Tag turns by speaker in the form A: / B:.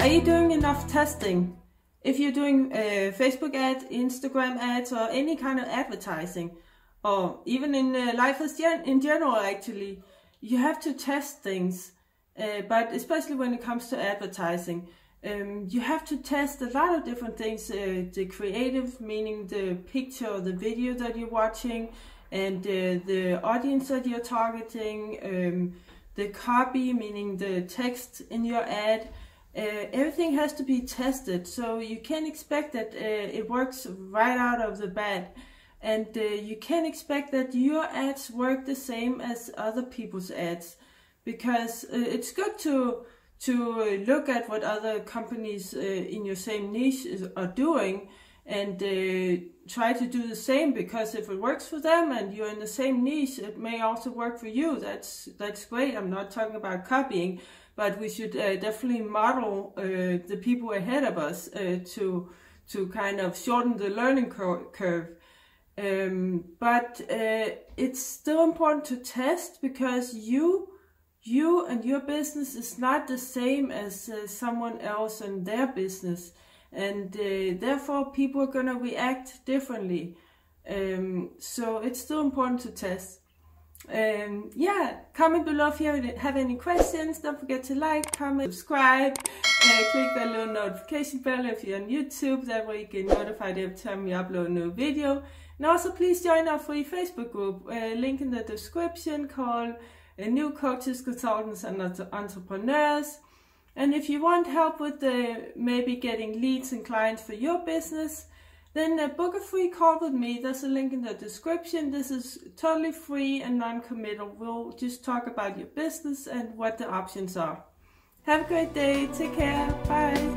A: Are you doing enough testing? If you're doing Facebook ads, Instagram ads, or any kind of advertising, or even in life in general, actually, you have to test things. But especially when it comes to advertising, you have to test a lot of different things. The creative, meaning the picture or the video that you're watching, and the audience that you're targeting, the copy, meaning the text in your ad. Everything has to be tested, so you can't expect that it works right out of the bat. And you can't expect that your ads work the same as other people's ads, because it's good to look at what other companies in your same niche are doing, and try to do the same, because if it works for them and you're in the same niche, it may also work for you. That's great. I'm not talking about copying, but we should definitely model the people ahead of us to kind of shorten the learning curve. But it's still important to test, because you and your business is not the same as someone else and their business, and therefore people are going to react differently. So it's still important to test. Yeah, comment below if you have any questions. Don't forget to like, comment, subscribe, click that little notification bell if you're on YouTube. That way you get notified every time we upload a new video. And also please join our free Facebook group, link in the description, called New Coaches, Consultants and Entrepreneurs. And if you want help with maybe getting leads and clients for your business, then book a free call with me. There's a link in the description. This is totally free and non-committal. We'll just talk about your business and what the options are. Have a great day. Take care. Bye.